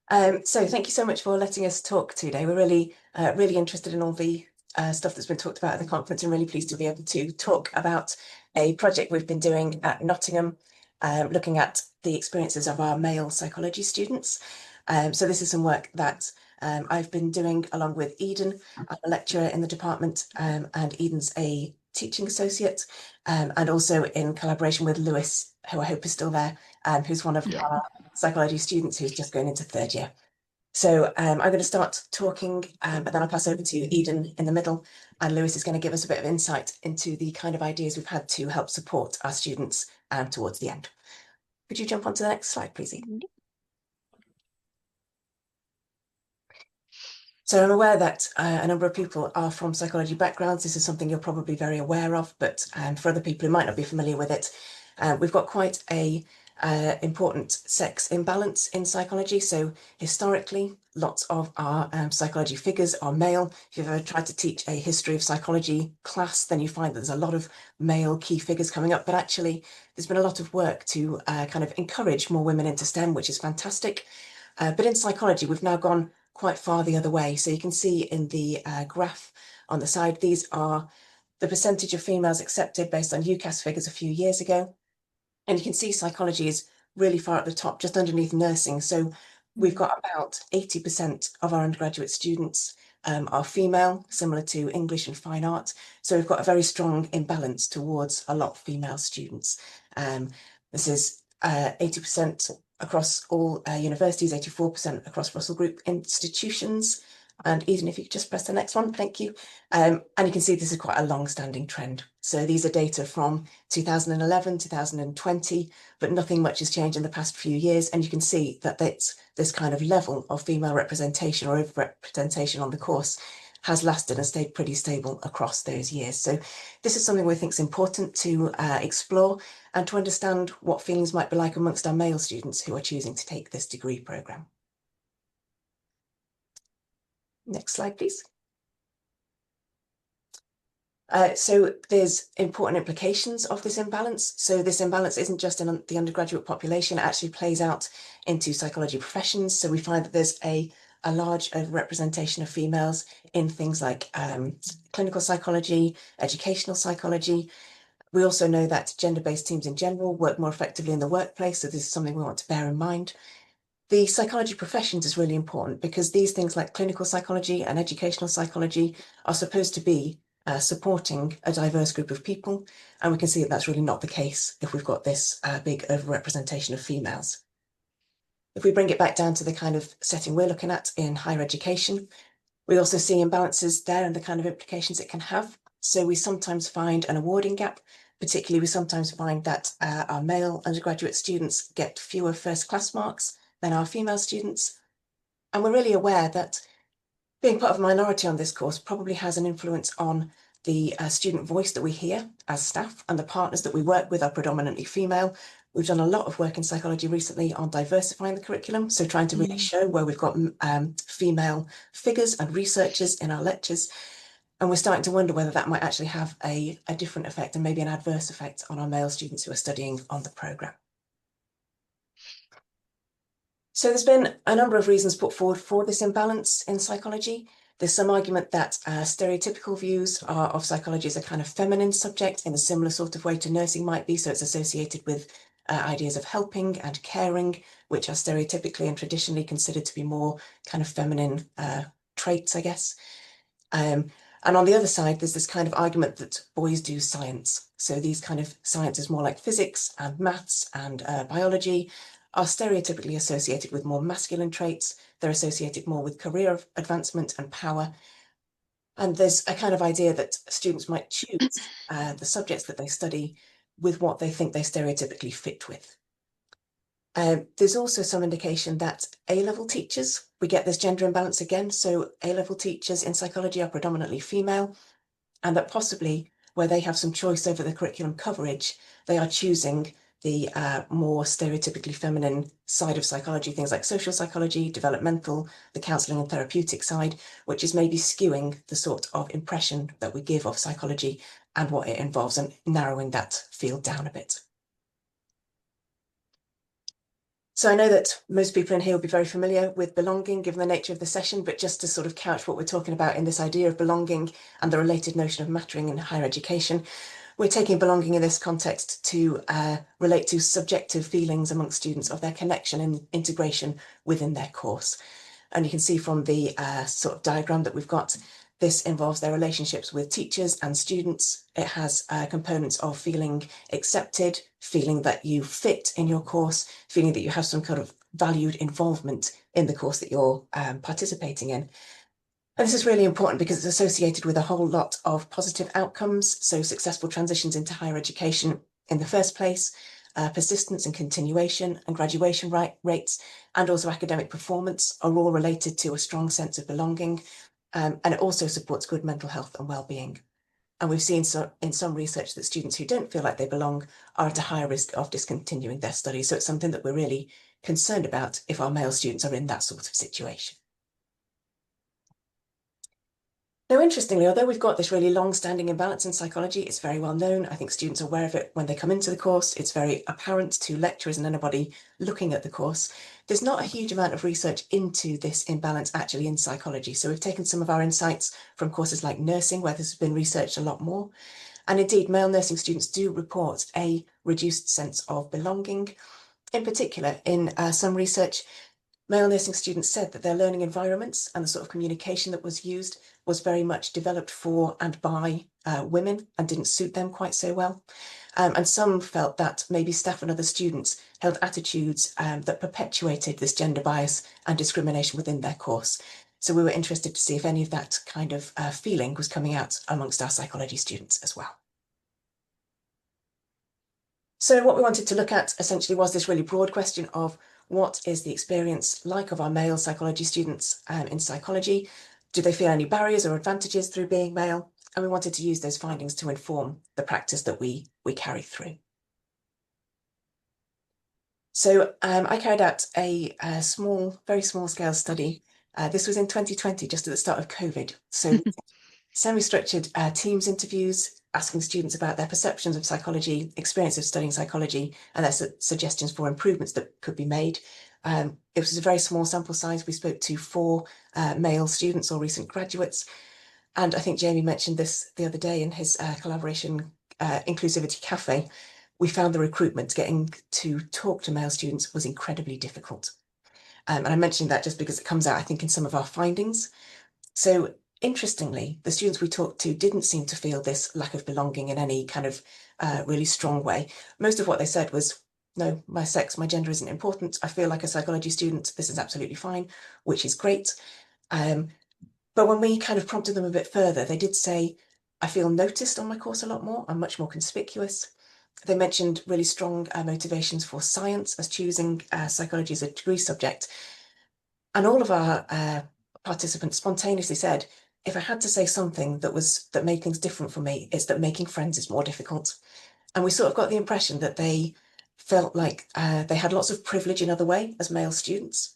So thank you so much for letting us talk today. We're really interested in all the stuff that's been talked about at the conference, and really pleased to be able to talk about a project we've been doing at Nottingham, looking at the experiences of our male psychology students. So this is some work that I've been doing along with Eden. I'm a lecturer in the department, and Eden's a teaching associate, and also in collaboration with Lewis, who I hope is still there, who's one of our psychology students who's just going into third year. So I'm going to start talking, but then I'll pass over to Eden in the middle, and Lewis is going to give us a bit of insight into the kind of ideas we've had to help support our students towards the end. Could you jump onto the next slide, please, Eden? So I'm aware that a number of people are from psychology backgrounds. This is something you're probably very aware of, but for other people who might not be familiar with it, we've got quite a important sex imbalance in psychology. So historically, lots of our psychology figures are male. If you've ever tried to teach a history of psychology class, then you find that there's a lot of male key figures coming up. But actually, there's been a lot of work to kind of encourage more women into STEM, which is fantastic. But in psychology, we've now gone quite far the other way. So you can see in the graph on the side, these are the percentage of females accepted based on UCAS figures a few years ago. And you can see psychology is really far at the top, just underneath nursing. So we've got about 80% of our undergraduate students are female, similar to English and fine art. So we've got a very strong imbalance towards a lot of female students. This is 80% across all universities, 84% across Russell Group institutions. And Eden, if you could just press the next one, thank you. And you can see this is quite a long-standing trend. So these are data from 2011, 2020, but nothing much has changed in the past few years. And you can see that this kind of level of female representation or overrepresentation on the course has lasted and stayed pretty stable across those years. So this is something we think is important to explore and to understand what feelings might be like amongst our male students who are choosing to take this degree programme. Next slide, please. So there's important implications of this imbalance. So this imbalance isn't just in the undergraduate population, it actually plays out into psychology professions. So we find that there's a large overrepresentation of females in things like clinical psychology, educational psychology. We also know that gender-based teams in general work more effectively in the workplace. So this is something we want to bear in mind. The psychology professions is really important because these things like clinical psychology and educational psychology are supposed to be supporting a diverse group of people. And we can see that that's really not the case if we've got this big overrepresentation of females. If we bring it back down to the kind of setting we're looking at in higher education, we also see imbalances there and the kind of implications it can have. So we sometimes find an awarding gap. Particularly, we sometimes find that our male undergraduate students get fewer first class marks than our female students. And we're really aware that being part of a minority on this course probably has an influence on the student voice that we hear as staff, and the partners that we work with are predominantly female. We've done a lot of work in psychology recently on diversifying the curriculum, so trying to really show where we've got female figures and researchers in our lectures. And we're starting to wonder whether that might actually have a different effect and maybe an adverse effect on our male students who are studying on the programme. So there's been a number of reasons put forward for this imbalance in psychology. There's some argument that stereotypical views of psychology as a kind of feminine subject in a similar sort of way to nursing might be. So it's associated with ideas of helping and caring, which are stereotypically and traditionally considered to be more kind of feminine traits, I guess. And on the other side, there's this kind of argument that boys do science. So these kind of sciences more like physics and maths and biology are stereotypically associated with more masculine traits. They're associated more with career advancement and power. And there's a kind of idea that students might choose the subjects that they study with what they think they stereotypically fit with. There's also some indication that A-level teachers, we get this gender imbalance again. So A-level teachers in psychology are predominantly female, and that possibly where they have some choice over the curriculum coverage, they are choosing the more stereotypically feminine side of psychology, things like social psychology, developmental, the counselling and therapeutic side, which is maybe skewing the sort of impression that we give of psychology and what it involves and narrowing that field down a bit. So I know that most people in here will be very familiar with belonging, given the nature of the session, but just to sort of couch what we're talking about in this idea of belonging and the related notion of mattering in higher education, we're taking belonging in this context to relate to subjective feelings amongst students of their connection and integration within their course. And you can see from the sort of diagram that we've got, this involves their relationships with teachers and students. It has components of feeling accepted, feeling that you fit in your course, feeling that you have some kind of valued involvement in the course that you're participating in. And this is really important because it's associated with a whole lot of positive outcomes. So successful transitions into higher education in the first place, persistence and continuation and graduation rates, and also academic performance are all related to a strong sense of belonging. And it also supports good mental health and well-being. And we've seen in some research that students who don't feel like they belong are at a higher risk of discontinuing their studies. So it's something that we're really concerned about if our male students are in that sort of situation. Now, interestingly, although we've got this really long-standing imbalance in psychology, it's very well known. I think students are aware of it when they come into the course. It's very apparent to lecturers and anybody looking at the course. There's not a huge amount of research into this imbalance actually in psychology. So we've taken some of our insights from courses like nursing, where this has been researched a lot more. And indeed, male nursing students do report a reduced sense of belonging. In particular, in some research, male nursing students said that their learning environments and the sort of communication that was used was very much developed for and by women and didn't suit them quite so well. And some felt that maybe staff and other students held attitudes that perpetuated this gender bias and discrimination within their course. So we were interested to see if any of that kind of feeling was coming out amongst our psychology students as well. So what we wanted to look at essentially was this really broad question of what is the experience like of our male psychology students in psychology? Do they feel any barriers or advantages through being male? And we wanted to use those findings to inform the practice that we carry through. So I carried out a small, very small scale study. This was in 2020, just at the start of COVID. So semi-structured Teams interviews, asking students about their perceptions of psychology, experience of studying psychology, and their suggestions for improvements that could be made. It was a very small sample size. We spoke to 4 male students or recent graduates. And I think Jamie mentioned this the other day in his collaboration Inclusivity Cafe. We found the recruitment, getting to talk to male students, was incredibly difficult. And I mentioned that just because it comes out, I think, in some of our findings. So interestingly, the students we talked to didn't seem to feel this lack of belonging in any kind of really strong way. Most of what they said was, no, my sex, my gender isn't important. I feel like a psychology student. This is absolutely fine, which is great. But when we kind of prompted them a bit further, they did say, I feel noticed on my course a lot more. I'm much more conspicuous. They mentioned really strong motivations for science as choosing psychology as a degree subject. And all of our participants spontaneously said, if I had to say something that made things different for me, it's that making friends is more difficult. And we sort of got the impression that they felt like they had lots of privilege in other way as male students.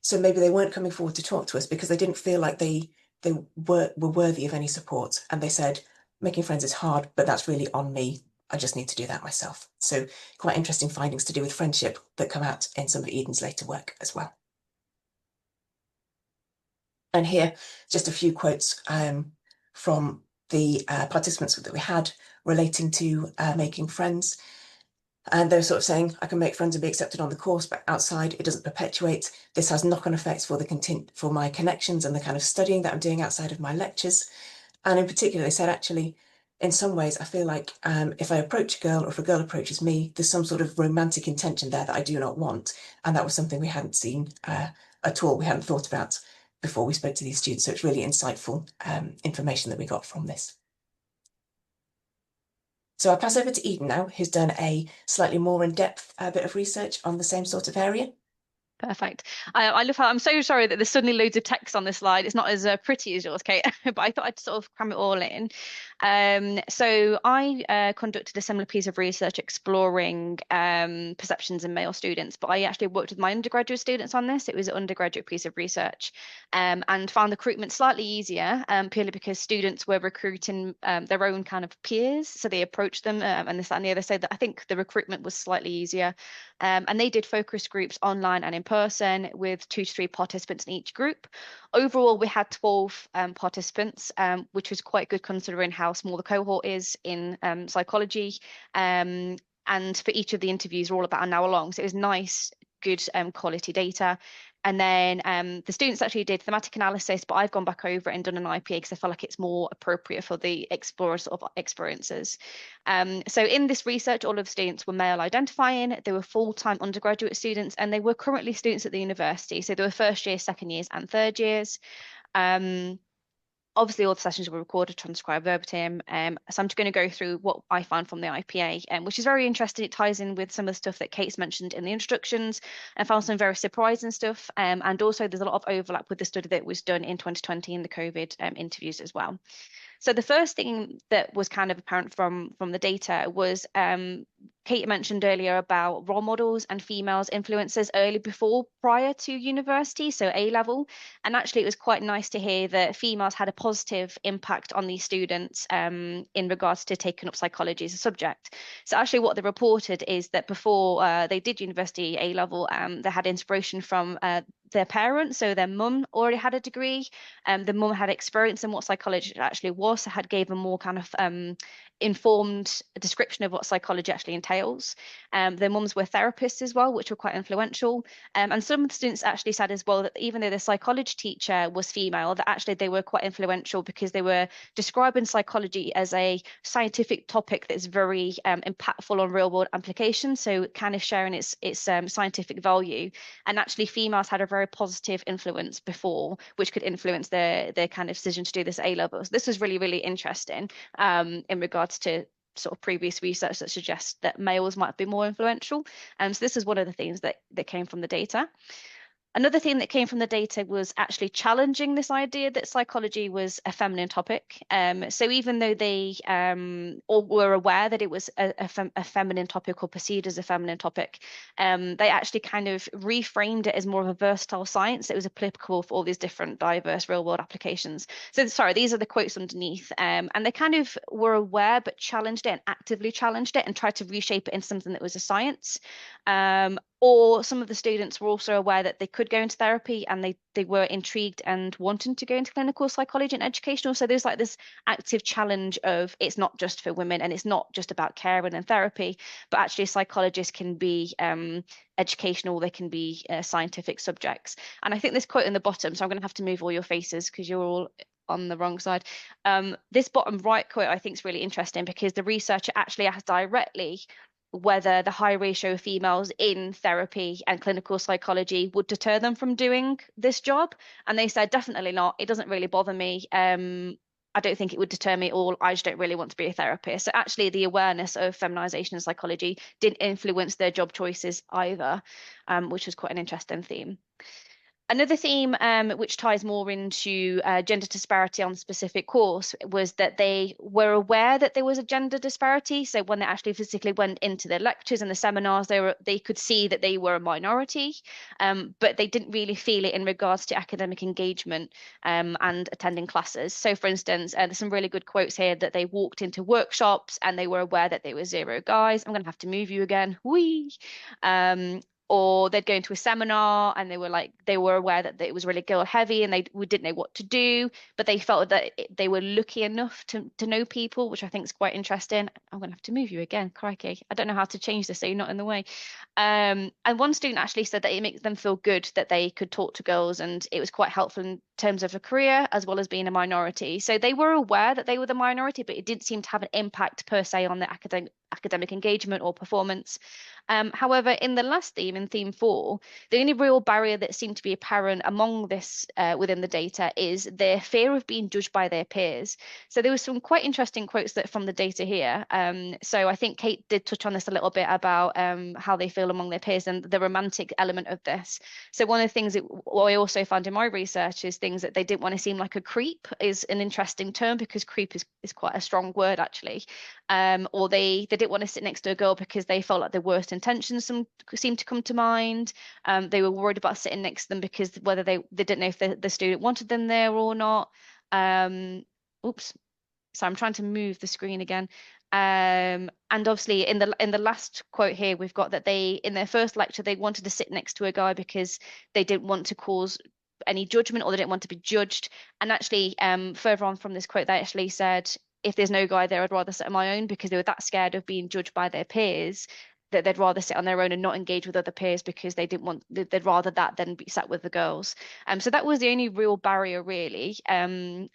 So maybe they weren't coming forward to talk to us because they didn't feel like they were worthy of any support. And they said, making friends is hard, but that's really on me. I just need to do that myself. So quite interesting findings to do with friendship that come out in some of Eden's later work as well. And here, just a few quotes from the participants that we had relating to making friends. And they're sort of saying, I can make friends and be accepted on the course, but outside it doesn't perpetuate. This has knock-on effects for my connections and the kind of studying that I'm doing outside of my lectures. And in particular, they said, actually, in some ways, I feel like if I approach a girl or if a girl approaches me, there's some sort of romantic intention there that I do not want. And that was something we hadn't seen at all. We hadn't thought about before we spoke to these students. So it's really insightful information that we got from this. So I'll pass over to Eden now, who's done a slightly more in-depth bit of research on the same sort of area. Perfect. I love how I'm so sorry that there's suddenly loads of text on this slide. It's not as pretty as yours, Kate, but I thought I'd sort of cram it all in. So I conducted a similar piece of research exploring perceptions in male students, but I actually worked with my undergraduate students on this. It was an undergraduate piece of research, and found the recruitment slightly easier, purely because students were recruiting their own kind of peers. So they approached them, and this, that, and the other. So that I think the recruitment was slightly easier. And they did focus groups online and in person with 2 to 3 participants in each group. Overall, we had 12 participants, which was quite good considering how small the cohort is in psychology. And for each of the interviews, were all about an hour long. So it was nice, good quality data. And then the students actually did thematic analysis, but I've gone back over it and done an IPA because I feel like it's more appropriate for the explorer sort of experiences. So in this research, all of the students were male identifying. They were full-time undergraduate students, and they were currently students at the university. So they were first years, second years, and third years. Um, Obviously, all the sessions were recorded, transcribed verbatim. So I'm just going to go through what I found from the IPA, which is very interesting. It ties in with some of the stuff that Kate's mentioned in the introductions, and found some very surprising stuff. And also, there's a lot of overlap with the study that was done in 2020 in the COVID interviews as well. So the first thing that was kind of apparent from the data was Kate mentioned earlier about role models and females influencers early before prior to university, so A level. And actually, it was quite nice to hear that females had a positive impact on these students in regards to taking up psychology as a subject. So actually, what they reported is that before they did university A level, they had inspiration from their parents. So their mum already had a degree. The mum had experience in what psychology actually was, so had gave a more kind of informed description of what psychology actually entails. Their mums were therapists as well, which were quite influential. And some of the students actually said as well that even though the psychology teacher was female, that actually they were quite influential because they were describing psychology as a scientific topic that's very impactful on real world applications. So kind of sharing its scientific value. And actually, females had a very positive influence before, which could influence their kind of decision to do this A levels. This was really, really interesting in regards to sort of previous research that suggests that males might be more influential. So this is one of the things that came from the data. Another thing that came from the data was actually challenging this idea that psychology was a feminine topic. So even though they all were aware that it was a feminine topic or perceived as a feminine topic, they actually kind of reframed it as more of a versatile science that was applicable for all these different diverse real world applications. So sorry, these are the quotes underneath. And they kind of were aware but challenged it and actively challenged it and tried to reshape it into something that was a science. Or some of the students were also aware that they could go into therapy and they were intrigued and wanting to go into clinical psychology and educational. So there's like this active challenge of it's not just for women and it's not just about caring and therapy, but actually psychologists can be educational, they can be scientific subjects. And I think this quote in the bottom, so I'm going to have to move all your faces because you're all on the wrong side. This bottom right quote I think is really interesting because the researcher actually asked directly whether the high ratio of females in therapy and clinical psychology would deter them from doing this job. And they said, definitely not. It doesn't really bother me. I don't think it would deter me at all. I just don't really want to be a therapist. So actually, the awareness of feminization in psychology didn't influence their job choices either, which was quite an interesting theme. Another theme, which ties more into gender disparity on the specific course, was that they were aware that there was a gender disparity. So when they actually physically went into the lectures and the seminars, they could see that they were a minority, but they didn't really feel it in regards to academic engagement and attending classes. So, for instance, there's some really good quotes here that they walked into workshops and they were aware that there were zero guys. I'm going to have to move you again. Whee! Or they'd go into a seminar and they were aware that it was really girl heavy and they didn't know what to do, but they felt that they were lucky enough to know people, which I think is quite interesting. I'm gonna have to move you again, crikey. I don't know how to change this so you're not in the way. And one student actually said that it makes them feel good that they could talk to girls and it was quite helpful in terms of a career as well as being a minority. So they were aware that they were the minority, but it didn't seem to have an impact per se on their academic engagement or performance. However, in the last theme, in theme 4, the only real barrier that seemed to be apparent among this within the data is their fear of being judged by their peers. So there was some quite interesting quotes that from the data here. So I think Kate did touch on this a little bit about how they feel among their peers and the romantic element of this. So one of the things that what I also found in my research is things that they didn't want to seem like a creep is an interesting term because creep is quite a strong word actually. Or they didn't want to sit next to a girl because they felt like the worst intentions seemed to come to mind. They were worried about sitting next to them because whether they didn't know if the student wanted them there or not. Um, oops, so I'm trying to move the screen again. And obviously in the last quote here, we've got that they in their first lecture they wanted to sit next to a guy because they didn't want to cause any judgment or they didn't want to be judged. And actually, further on from this quote, they actually said, if there's no guy there, I'd rather sit on my own because they were that scared of being judged by their peers that they'd rather sit on their own and not engage with other peers because they didn't want they'd rather that than be sat with the girls. So that was the only real barrier really,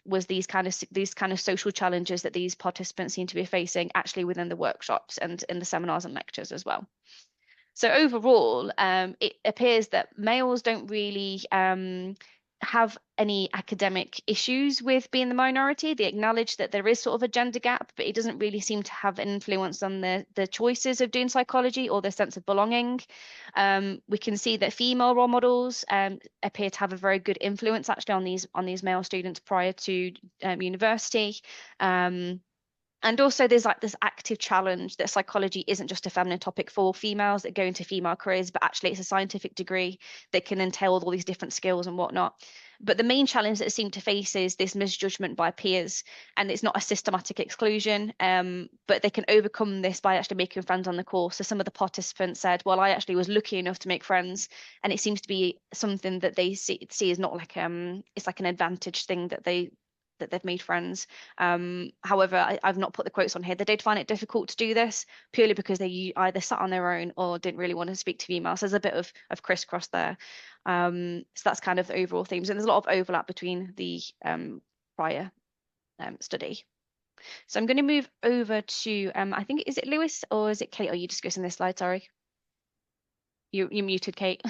was these kind of social challenges that these participants seem to be facing actually within the workshops and in the seminars and lectures as well. So overall, it appears that males don't really have any academic issues with being the minority. They acknowledge that there is sort of a gender gap, but it doesn't really seem to have an influence on the choices of doing psychology or their sense of belonging. We can see that female role models appear to have a very good influence actually on these male students prior to university. And also, there's like this active challenge that psychology isn't just a feminine topic for females that go into female careers, but actually it's a scientific degree that can entail all these different skills and whatnot. But the main challenge that it seemed to face is this misjudgment by peers, and it's not a systematic exclusion, but they can overcome this by actually making friends on the course. So some of the participants said, "Well, I actually was lucky enough to make friends," and it seems to be something that they see as not like it's like an advantage thing that they've made friends. However, I've not put the quotes on here. They did find it difficult to do this purely because they either sat on their own or didn't really want to speak to females. There's a bit of crisscross there. So that's kind of the overall themes, and there's a lot of overlap between the prior study. So I'm going to move over to I think is it Lewis or is it Kate? Are you discussing this slide? Sorry, you muted, Kate.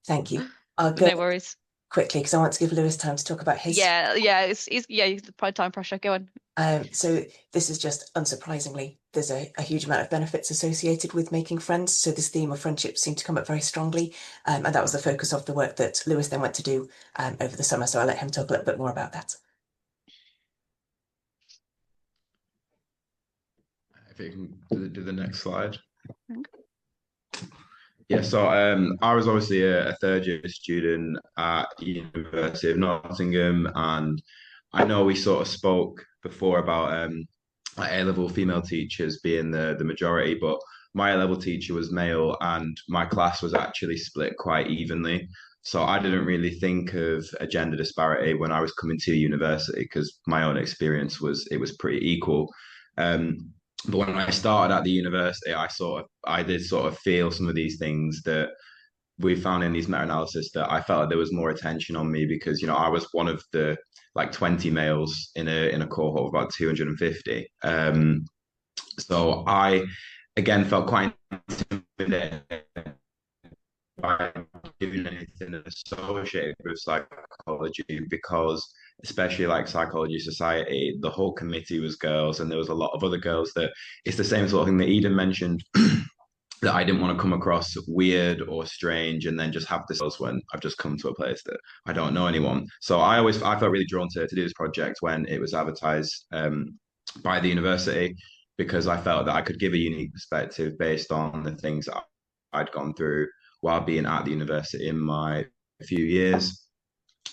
Thank you. I'll go No worries. quickly because I want to give Lewis time to talk about his. Yeah, it's the prime time pressure. Go on. So this is just unsurprisingly, there's a huge amount of benefits associated with making friends. So this theme of friendship seemed to come up very strongly. And that was the focus of the work that Lewis then went to do over the summer. So I'll let him talk a little bit more about that. If you can do the next slide. Mhm. Yeah, so I was obviously a third year student at University of Nottingham, and I know we sort of spoke before about like A-level female teachers being the majority, but my A-level teacher was male, and my class was actually split quite evenly. So I didn't really think of a gender disparity when I was coming to university because my own experience was it was pretty equal. Um, but when I started at the university, I did sort of feel some of these things that we found in these meta-analysis that I felt like there was more attention on me because I was one of the like 20 males in a cohort of about 250. So I again felt quite intimidated by doing anything associated with psychology because especially like psychology society, the whole committee was girls and there was a lot of other girls that it's the same sort of thing that Eden mentioned that I didn't want to come across weird or strange and then just have this when I've just come to a place that I don't know anyone. So I felt really drawn to do this project when it was advertised by the university because I felt that I could give a unique perspective based on the things that I'd gone through while being at the university in my few years.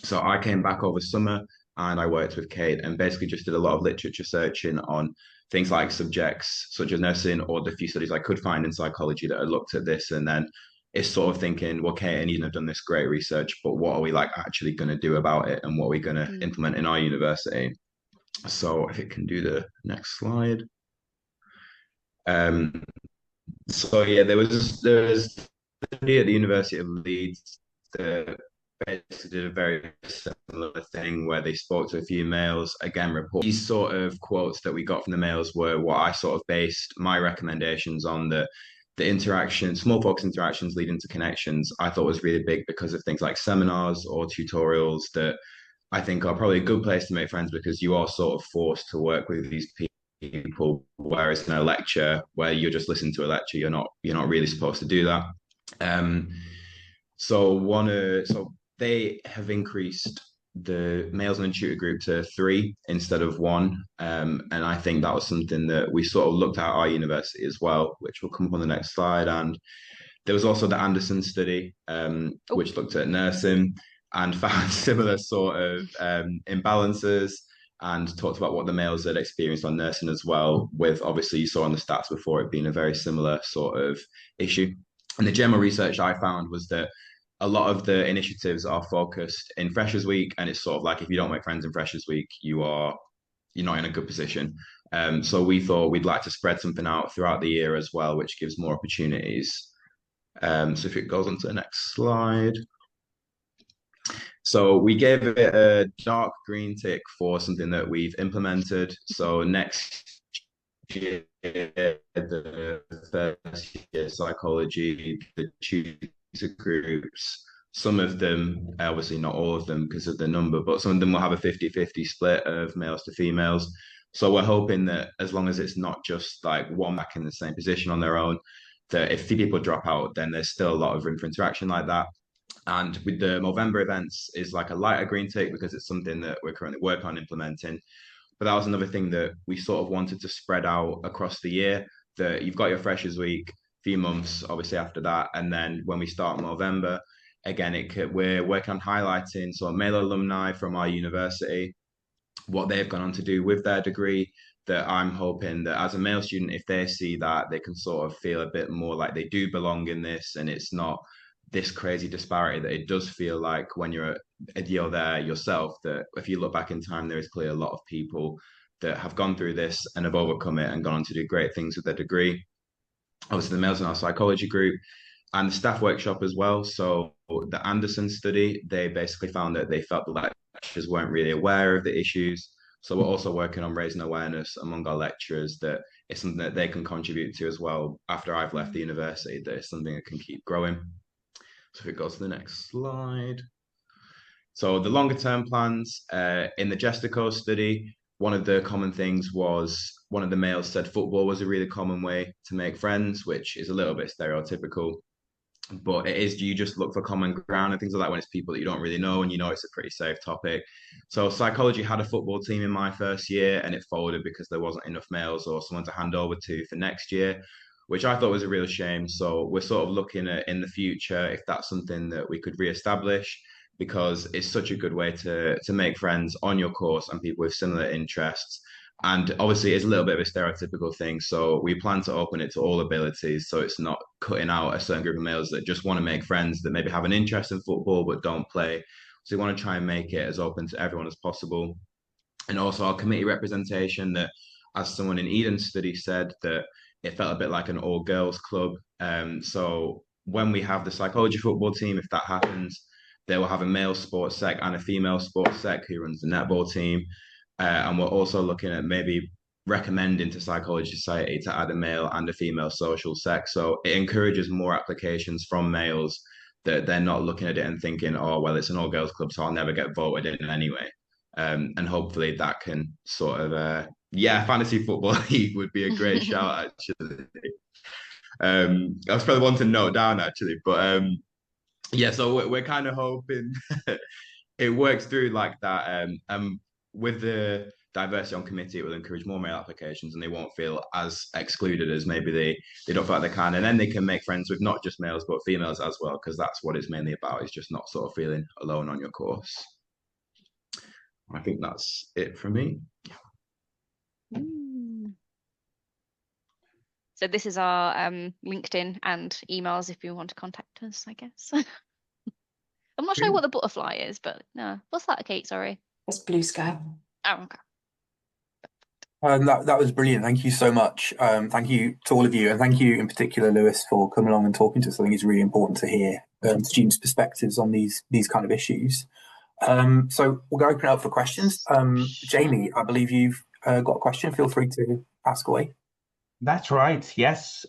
So I came back over summer and I worked with Kate and basically just did a lot of literature searching on things like subjects such as nursing or the few studies I could find in psychology that had looked at this. And then it's sort of thinking, well, Kate and Eden have done this great research, but what are we like actually going to do about it and what are we going to Mm. implement in our university? So if it can do the next slide. Um, so yeah, there was a study at the University of Leeds that basically did a very similar thing where they spoke to a few males, again, report. These sort of quotes that we got from the males were what I sort of based my recommendations on. The interaction, small focus interactions leading to connections, I thought was really big because of things like seminars or tutorials that I think are probably a good place to make friends because you are sort of forced to work with these people, whereas in a lecture where you're just listening to a lecture, you're not really supposed to do that. Um, so they have increased the males in the tutor group to 3 instead of 1. And I think that was something that we sort of looked at our university as well, which will come up on the next slide. And there was also the Anderson study, Oh, which looked at nursing and found similar sort of imbalances and talked about what the males had experienced on nursing as well, with obviously you saw on the stats before it being a very similar sort of issue. And the general research I found was that a lot of the initiatives are focused in Freshers Week, and it's sort of like if you don't make friends in Freshers Week, you're not in a good position. So we thought we'd like to spread something out throughout the year as well, which gives more opportunities. So if it goes on to the next slide. So we gave it a dark green tick for something that we've implemented. So next year, the first year psychology, the tutor groups, some of them, obviously not all of them because of the number, but some of them will have a 50-50 split of males to females. So we're hoping that as long as it's not just like one back in the same position on their own, that if people drop out, then there's still a lot of room for interaction like that. And with the Movember events is like a lighter green tick because it's something that we're currently working on implementing. But that was another thing that we sort of wanted to spread out across the year. That you've got your Freshers Week, few months obviously after that, and then when we start Movember, again, we're working on highlighting sort of male alumni from our university, what they've gone on to do with their degree. That I'm hoping that as a male student, if they see that, they can sort of feel a bit more like they do belong in this, and it's not this crazy disparity that it does feel like when you're there yourself. That if you look back in time, there is clearly a lot of people that have gone through this and have overcome it and gone on to do great things with their degree. Obviously, the males in our psychology group and the staff workshop as well. So the Anderson study, they basically found that they felt the lecturers weren't really aware of the issues. So we're also working on raising awareness among our lecturers that it's something that they can contribute to as well after I've left the university, that it's something that can keep growing. So if it goes to the next slide. So the longer term plans, in the Gestaco study, one of the common things was one of the males said football was a really common way to make friends, which is a little bit stereotypical. But it is, you just look for common ground and things like that when it's people that you don't really know and you know it's a pretty safe topic. So psychology had a football team in my first year and it folded because there wasn't enough males or someone to hand over to for next year, which I thought was a real shame. So we're sort of looking at in the future if that's something that we could reestablish because it's such a good way to make friends on your course and people with similar interests. And obviously, it's a little bit of a stereotypical thing. So we plan to open it to all abilities. So it's not cutting out a certain group of males that just want to make friends that maybe have an interest in football but don't play. So we want to try and make it as open to everyone as possible. And also our committee representation that, as someone in Eden's study said, that it felt a bit like an all girls club. So when we have the psychology football team, if that happens, they will have a male sports sec and a female sports sec who runs the netball team. And we're also looking at maybe recommending to Psychology Society to add a male and a female social sex. So it encourages more applications from males that they're not looking at it and thinking, oh, well, it's an all girls club, so I'll never get voted in anyway. And hopefully that can sort of, fantasy football league would be a great shout, actually. I was probably one to note down, actually. But so we're kind of hoping it works through like that. With the diversity on committee, it will encourage more male applications and they won't feel as excluded as maybe they don't feel like they can. And then they can make friends with not just males, but females as well, because that's what it's mainly about, is just not sort of feeling alone on your course. I think that's it for me. So this is our LinkedIn and emails if you want to contact us, I guess. I'm not sure what the butterfly is, but no. What's that, Kate? Sorry. It's blue sky. Oh, okay. That was brilliant. Thank you so much. Thank you to all of you, and thank you in particular, Lewis, for coming along and talking to us. I think it's really important to hear students' perspectives on these kind of issues. So we're going to open it up for questions. Jamie, I believe you've got a question. Feel free to ask away. That's right. Yes.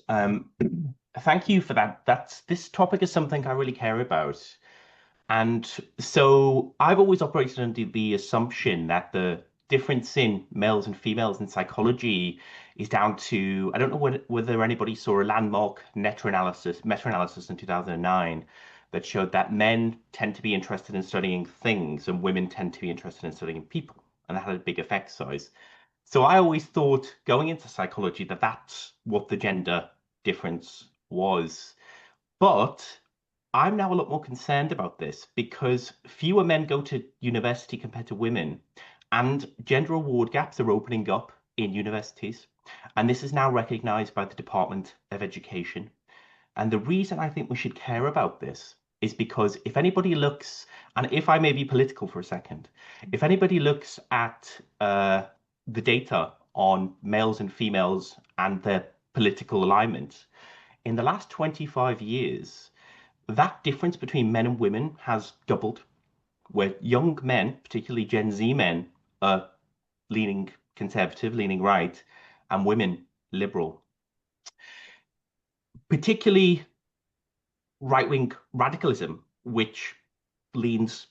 Thank you for that. This topic is something I really care about. And so I've always operated under the assumption that the difference in males and females in psychology is down to, I don't know whether anybody saw a landmark meta-analysis in 2009 that showed that men tend to be interested in studying things and women tend to be interested in studying people. And that had a big effect size. So I always thought going into psychology that that's what the gender difference was. But I'm now a lot more concerned about this because fewer men go to university compared to women, and gender award gaps are opening up in universities. And this is now recognized by the Department of Education. And the reason I think we should care about this is because if anybody looks, and if I may be political for a second, if anybody looks at the data on males and females and their political alignment, in the last 25 years, that difference between men and women has doubled, where young men, particularly Gen Z men, are leaning conservative, leaning right, and women liberal. Particularly right-wing radicalism, which leans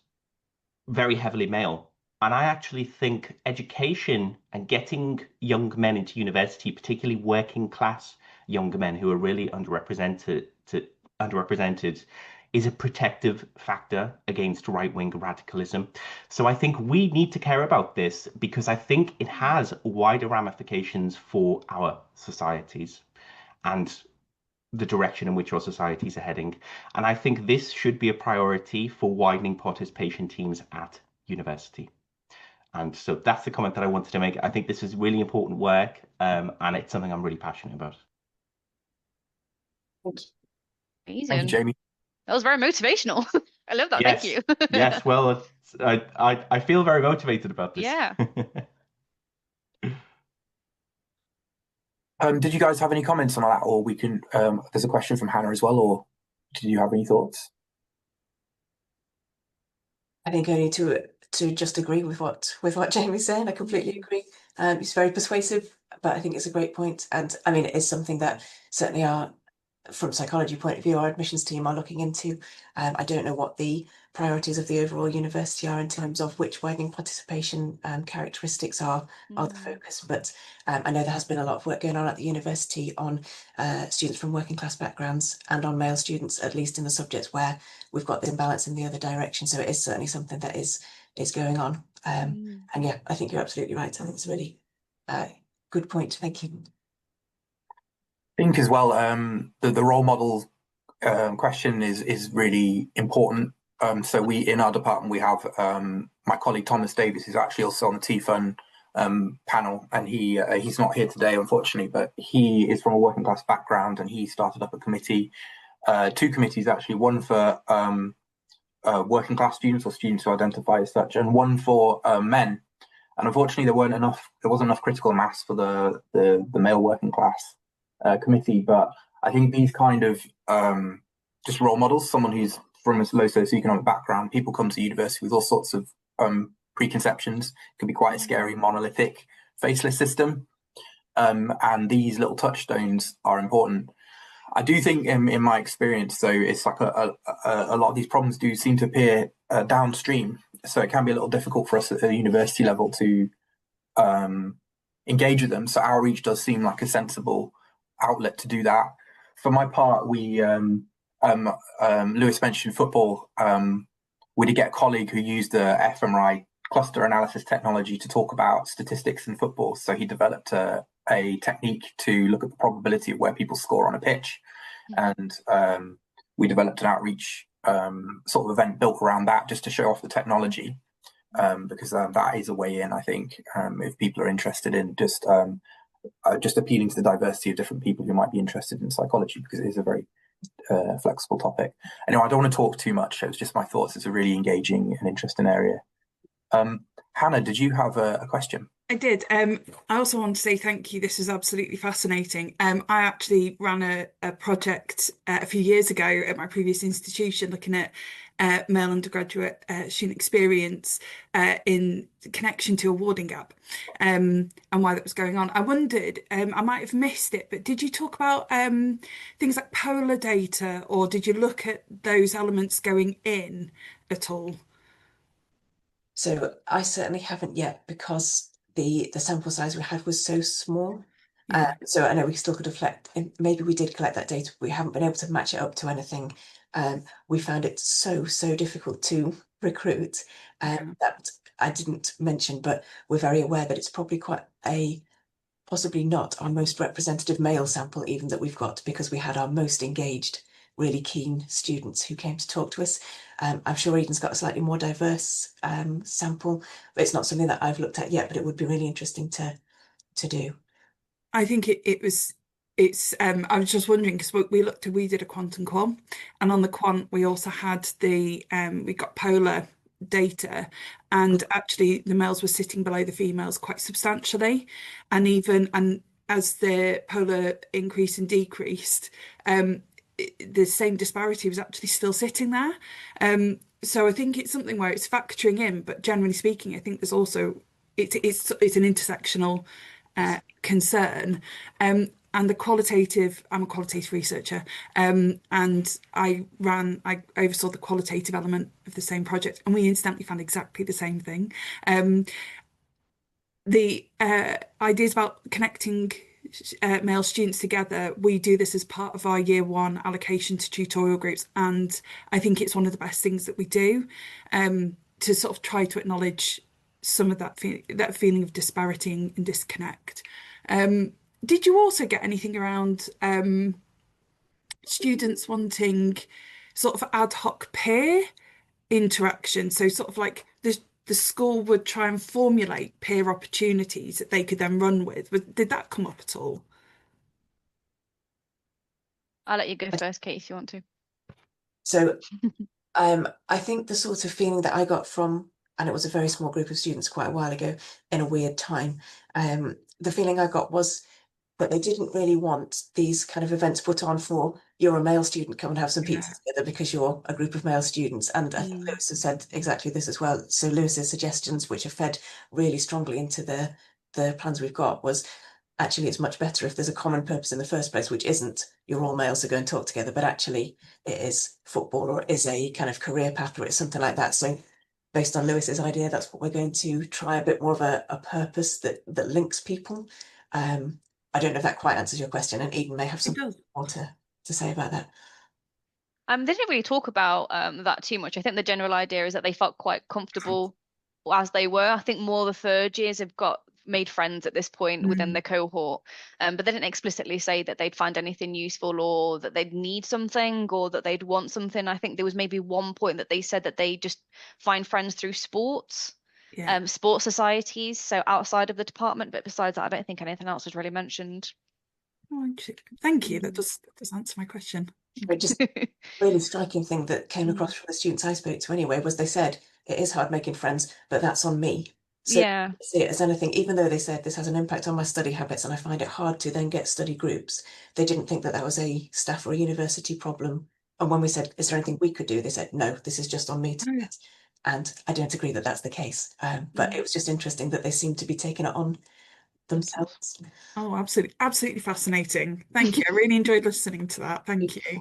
very heavily male. And I actually think education and getting young men into university, particularly working class young men who are really underrepresented, is a protective factor against right-wing radicalism. So I think we need to care about this because I think it has wider ramifications for our societies and the direction in which our societies are heading. And I think this should be a priority for widening participation teams at university. And so that's the comment that I wanted to make. I think this is really important work, and it's something I'm really passionate about. Amazing. Thank you, Jamie. That was very motivational. I love that. Yes. Thank you. Yes. Well, I feel very motivated about this. Yeah. Did you guys have any comments on that, or we can? There's a question from Hannah as well, or did you have any thoughts? I think only to just agree with what Jamie's saying. I completely agree. It's very persuasive, but I think it's a great point. And I mean, it is something that certainly from a psychology point of view, our admissions team are looking into. I don't know what the priorities of the overall university are in terms of which widening participation characteristics are the focus, but I know there has been a lot of work going on at the university on students from working class backgrounds and on male students, at least in the subjects where we've got this imbalance in the other direction. So it is certainly something that is going on. And yeah, I think you're absolutely right. I think it's a really good point. Thank you. I think as well, the role model question is really important. So we in our department we have my colleague Thomas Davis, who's actually also on the TFUN panel, and he's not here today unfortunately, but he is from a working class background, and he started up a committee, two committees actually, one for working class students or students who identify as such, and one for men. And unfortunately, there wasn't enough critical mass for the male working class committee. But I think these kind of just role models, someone who's from a low socioeconomic background, people come to university with all sorts of preconceptions. It can be quite a scary, monolithic, faceless system. And these little touchstones are important. I do think in my experience, though, it's like a lot of these problems do seem to appear downstream. So it can be a little difficult for us at the university level to engage with them. So outreach does seem like a sensible outlet to do that. For my part, we Lewis mentioned football. We did get a colleague who used the fMRI cluster analysis technology to talk about statistics in football. So he developed a technique to look at the probability of where people score on a pitch, and we developed an outreach sort of event built around that, just to show off the technology, because that is a way in, I think, if people are interested in just appealing to the diversity of different people who might be interested in psychology, because it is a very flexible topic. Anyway, I don't want to talk too much. It was just my thoughts. It's a really engaging and interesting area. Hannah, did you have a question? I did. I also want to say thank you. This is absolutely fascinating. I actually ran a project a few years ago at my previous institution looking at male undergraduate student experience in connection to awarding gap and why that was going on. I wondered, I might have missed it, but did you talk about things like polar data, or did you look at those elements going in at all? So I certainly haven't yet, because the sample size we had was so small. Yeah. So I know we still could have maybe we did collect that data, but we haven't been able to match it up to anything. We found it so difficult to recruit. Yeah. That I didn't mention, but we're very aware that it's probably quite possibly not our most representative male sample even that we've got, because we had our most engaged, really keen students who came to talk to us. I'm sure Eden's got a slightly more diverse sample, but it's not something that I've looked at yet, but it would be really interesting to do. I think it's I was just wondering because we did a quantum quant, and on the quant we also had we got polar data, and actually the males were sitting below the females quite substantially, and as the polar increased and decreased, the same disparity was actually still sitting there. So I think it's something where it's factoring in, but generally speaking, I think there's also it's an intersectional concern. And I'm a qualitative researcher, and I oversaw the qualitative element of the same project, and we incidentally found exactly the same thing. The ideas about connecting male students together, we do this as part of our year one allocation to tutorial groups, and I think it's one of the best things that we do, to sort of try to acknowledge some of that feeling of disparity and disconnect. Did you also get anything around students wanting sort of ad hoc peer interaction? So sort of like the school would try and formulate peer opportunities that they could then run with. Did that come up at all? I'll let you go first, Kate, if you want to. So I think the sort of feeling that I got from, and it was a very small group of students quite a while ago in a weird time, the feeling I got was that they didn't really want these kind of events put on for, you're a male student, come and have some pizza together because you're a group of male students. And I think Lewis has said exactly this as well. So Lewis's suggestions, which are fed really strongly into the plans we've got, was actually it's much better if there's a common purpose in the first place, which isn't you're all males to go and talk together, but actually it is football, or it is a kind of career path, or it's something like that. So based on Lewis's idea, that's what we're going to try, a bit more of a purpose that links people. I don't know if that quite answers your question, and Eden may have something more to say about that. They didn't really talk about that too much. I think the general idea is that they felt quite comfortable as they were. I think more the third years have made friends at this point within the cohort, but they didn't explicitly say that they'd find anything useful, or that they'd need something, or that they'd want something. I think there was maybe one point that they said that they just find friends through sports. Sports societies, so outside of the department, but besides that, I don't think anything else was really mentioned. Oh, thank you. That does answer my question. Just really striking thing that came across from the students I spoke to anyway was they said it is hard making friends, but that's on me. So yeah, see it as anything, even though they said this has an impact on my study habits and I find it hard to then get study groups, they didn't think that was a staff or a university problem. And when we said, is there anything we could do? They said, no, this is just on me to do it. And I don't agree that that's the case. But it was just interesting that they seem to be taking it on themselves. Oh, absolutely fascinating. Thank you. I really enjoyed listening to that. Thank you.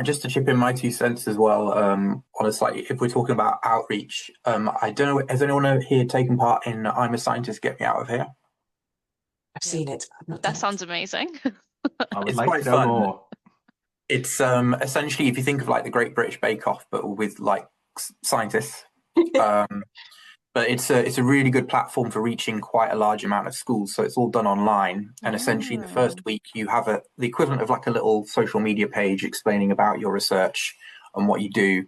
Just to chip in my 2 cents as well, on a slightly, if we're talking about outreach, I don't know, has anyone here taken part in I'm a Scientist, Get Me Out of Here? I've seen it. That sounds amazing. I would It's like quite to know fun. more. It's essentially, if you think of like the Great British Bake Off, but with like scientists. But it's a really good platform for reaching quite a large amount of schools. So it's all done online, and essentially in the first week you have the equivalent of like a little social media page explaining about your research and what you do,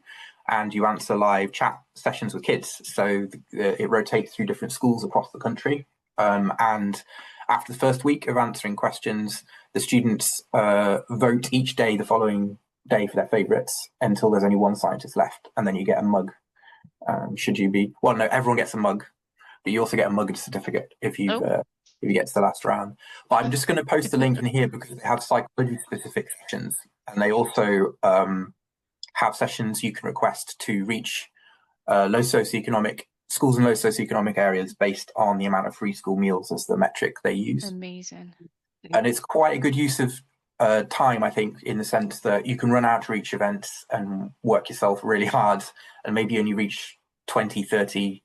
and you answer live chat sessions with kids. So it rotates through different schools across the country, and after the first week of answering questions, the students vote each day the following day for their favourites until there's only one scientist left, and then you get a mug Should you be? Well, no, everyone gets a mug, but you also get a mug and certificate if you get to the last round. But I'm just going to post the link in here because they have psychology specific sessions, and they also have sessions you can request to reach low socioeconomic schools in low socioeconomic areas based on the amount of free school meals as the metric they use. Amazing. And it's quite a good use of time, I think, in the sense that you can run outreach events and work yourself really hard and maybe only reach 20, 30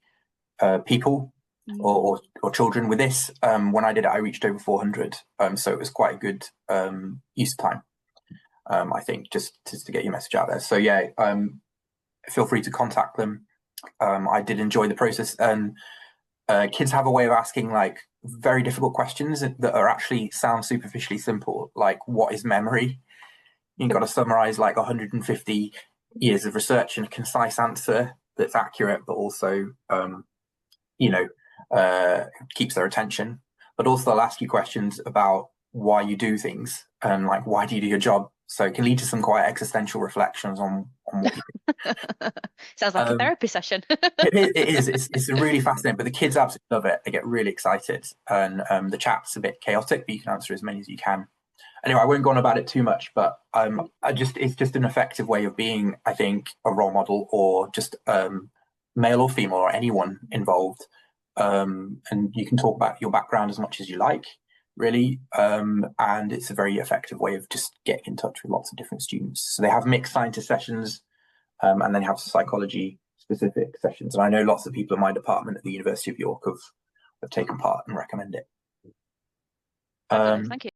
people or children. With this, when I did it, I reached over 400. So it was quite a good use of time, I think, just to get your message out there. So yeah, feel free to contact them. I did enjoy the process, and kids have a way of asking like very difficult questions that are actually sound superficially simple, like what is memory? You've got to summarize like 150 years of research in a concise answer that's accurate, but also keeps their attention. But also they'll ask you questions about why you do things and like why do you do your job. So it can lead to some quite existential reflections on what you do. Sounds like a therapy session. It is. It's really fascinating, but the kids absolutely love it. They get really excited, and the chat's a bit chaotic, but you can answer as many as you can. Anyway, I won't go on about it too much, but it's just an effective way of being, I think, a role model, or just male or female or anyone involved. And you can talk about your background as much as you like, really. And it's a very effective way of just getting in touch with lots of different students. So they have mixed scientist sessions, and then you have psychology specific sessions. And I know lots of people in my department at the University of York have taken part and recommend it. Thank you.